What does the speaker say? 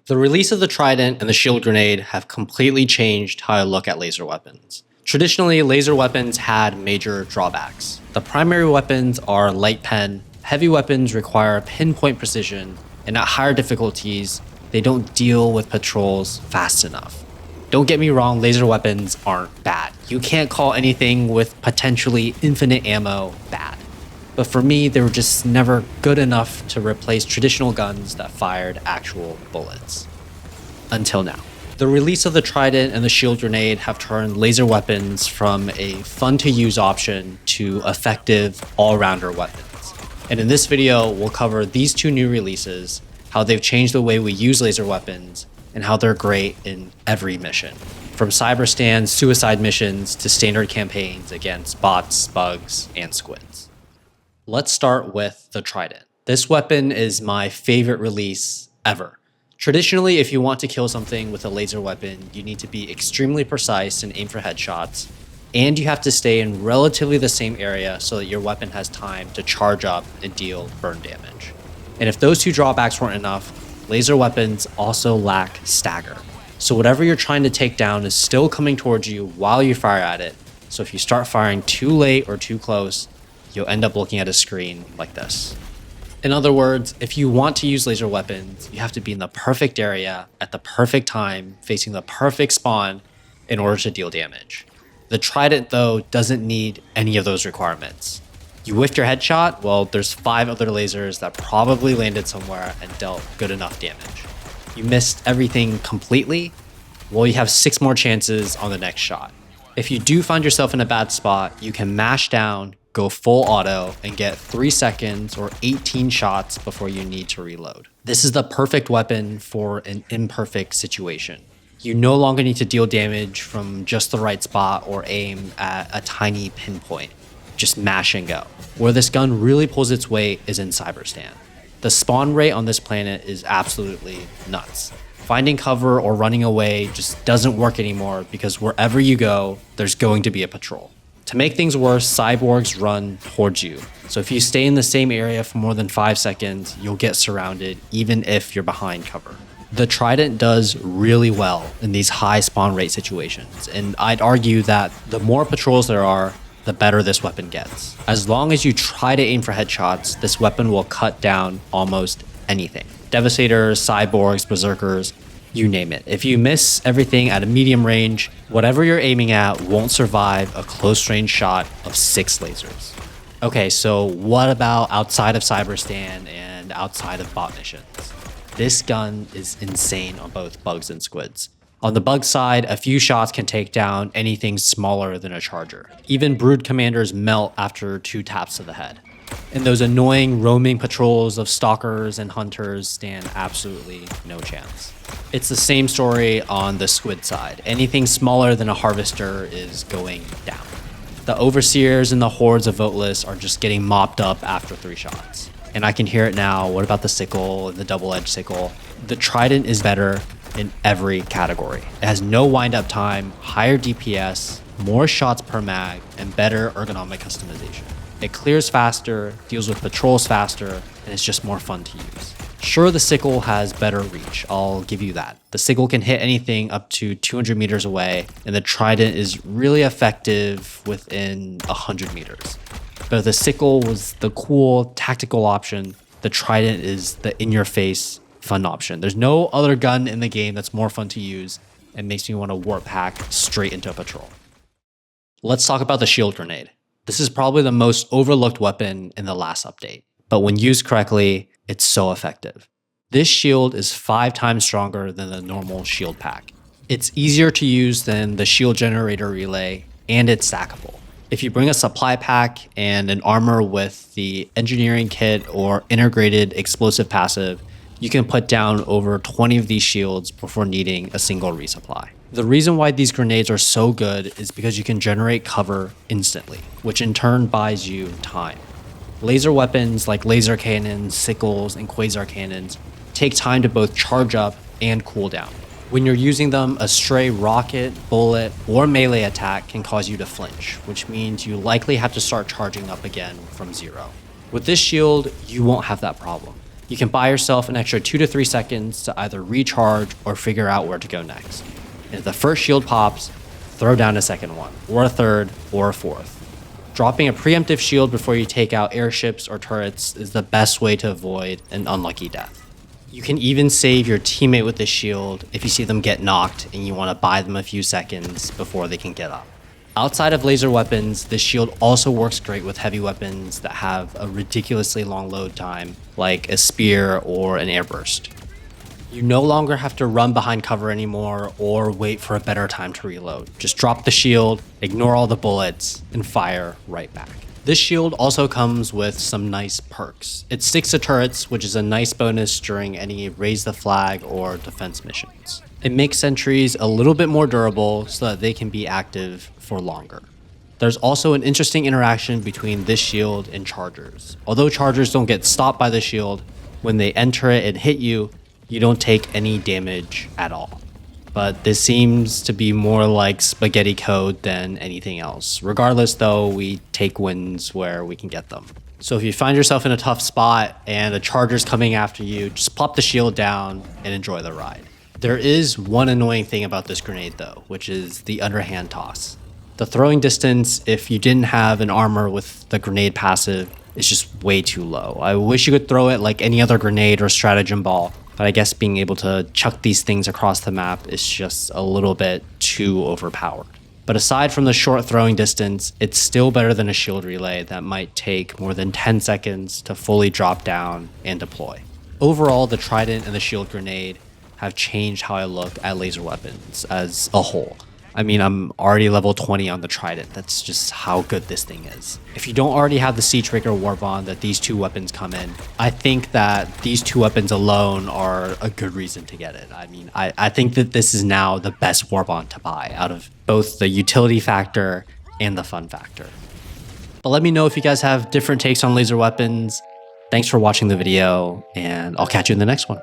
The release of the Trident and the shield grenade have completely changed how I look at laser weapons. Traditionally, laser weapons had major drawbacks. The primary weapons are light pen, heavy weapons require pinpoint precision, and at higher difficulties, they don't deal with patrols fast enough. Don't get me wrong, laser weapons aren't bad. You can't call anything with potentially infinite ammo bad. But for me, they were just never good enough to replace traditional guns that fired actual bullets. Until now. The release of the Trident and the shield grenade have turned laser weapons from a fun-to-use option to effective all-rounder weapons. And in this video, we'll cover these two new releases, how they've changed the way we use laser weapons, and how they're great in every mission. From Cyberstan suicide missions to standard campaigns against bots, bugs, and squids. Let's start with the Trident. This weapon is my favorite release ever. Traditionally, if you want to kill something with a laser weapon, you need to be extremely precise and aim for headshots, and you have to stay in relatively the same area so that your weapon has time to charge up and deal burn damage. And if those two drawbacks weren't enough, laser weapons also lack stagger. So whatever you're trying to take down is still coming towards you while you fire at it. So if you start firing too late or too close, you'll end up looking at a screen like this. In other words, if you want to use laser weapons, you have to be in the perfect area at the perfect time, facing the perfect spawn in order to deal damage. The Trident, though, doesn't need any of those requirements. You whiffed your headshot, well, there's 5 other lasers that probably landed somewhere and dealt good enough damage. You missed everything completely, well, you have 6 more chances on the next shot. If you do find yourself in a bad spot, you can mash down, go full auto, and get 3 seconds or 18 shots before you need to reload. This is the perfect weapon for an imperfect situation. You no longer need to deal damage from just the right spot or aim at a tiny pinpoint. Just mash and go. Where this gun really pulls its weight is in Cyberstan. The spawn rate on this planet is absolutely nuts. Finding cover or running away just doesn't work anymore because wherever you go, there's going to be a patrol. To make things worse, cyborgs run towards you. So if you stay in the same area for more than 5 seconds, you'll get surrounded even if you're behind cover. The Trident does really well in these high spawn rate situations, and I'd argue that the more patrols there are, the better this weapon gets. As long as you try to aim for headshots, this weapon will cut down almost anything. Devastators, cyborgs, berserkers, you name it. If you miss everything at a medium range, whatever you're aiming at won't survive a close range shot of 6 lasers. Okay, so what about outside of Cyberstan and outside of bot missions? This gun is insane on both bugs and squids. On the bug side, a few shots can take down anything smaller than a charger. Even brood commanders melt after 2 taps to the head. And those annoying roaming patrols of stalkers and hunters stand absolutely no chance. It's the same story on the squid side. Anything smaller than a harvester is going down. The overseers and the hordes of voteless are just getting mopped up after 3 shots. And I can hear it now. What about the sickle and the double-edged sickle? The Trident is better in every category. It has no wind-up time, higher DPS, more shots per mag, and better ergonomic customization. It clears faster, deals with patrols faster, and it's just more fun to use. Sure, the sickle has better reach, I'll give you that. The sickle can hit anything up to 200 meters away, and the Trident is really effective within 100 meters. But if the sickle was the cool tactical option, the Trident is the in-your-face fun option. There's no other gun in the game that's more fun to use and makes me want to warp hack straight into a patrol. Let's talk about the shield grenade. This is probably the most overlooked weapon in the last update, but when used correctly, it's so effective. This shield is 5 times stronger than the normal shield pack. It's easier to use than the shield generator relay, and it's stackable. If you bring a supply pack and an armor with the engineering kit or integrated explosive passive, you can put down over 20 of these shields before needing a single resupply. The reason why these grenades are so good is because you can generate cover instantly, which in turn buys you time. Laser weapons like laser cannons, sickles, and quasar cannons take time to both charge up and cool down. When you're using them, a stray rocket, bullet, or melee attack can cause you to flinch, which means you likely have to start charging up again from 0. With this shield, you won't have that problem. You can buy yourself an extra 2 to 3 seconds to either recharge or figure out where to go next. And if the first shield pops, throw down a second one, or a third, or a fourth. Dropping a preemptive shield before you take out airships or turrets is the best way to avoid an unlucky death. You can even save your teammate with this shield if you see them get knocked and you want to buy them a few seconds before they can get up. Outside of laser weapons, this shield also works great with heavy weapons that have a ridiculously long load time, like a spear or an airburst. You no longer have to run behind cover anymore or wait for a better time to reload. Just drop the shield, ignore all the bullets, and fire right back. This shield also comes with some nice perks. It sticks to turrets, which is a nice bonus during any raise the flag or defense missions. It makes sentries a little bit more durable so that they can be active for longer. There's also an interesting interaction between this shield and chargers. Although chargers don't get stopped by the shield, when they enter it and hit you, you don't take any damage at all. But this seems to be more like spaghetti code than anything else. Regardless though, we take wins where we can get them. So if you find yourself in a tough spot and a charger's coming after you, just plop the shield down and enjoy the ride. There is one annoying thing about this grenade though, which is the underhand toss. The throwing distance, if you didn't have an armor with the grenade passive, is just way too low. I wish you could throw it like any other grenade or stratagem ball, but I guess being able to chuck these things across the map is just a little bit too overpowered. But aside from the short throwing distance, it's still better than a shield relay that might take more than 10 seconds to fully drop down and deploy. Overall, the Trident and the shield grenade have changed how I look at laser weapons as a whole. I mean, I'm already level 20 on the Trident. That's just how good this thing is. If you don't already have the Siegebreaker War Bond that these two weapons come in, I think that these two weapons alone are a good reason to get it. I mean, I think that this is now the best War Bond to buy out of both the utility factor and the fun factor. But let me know if you guys have different takes on laser weapons. Thanks for watching the video, and I'll catch you in the next one.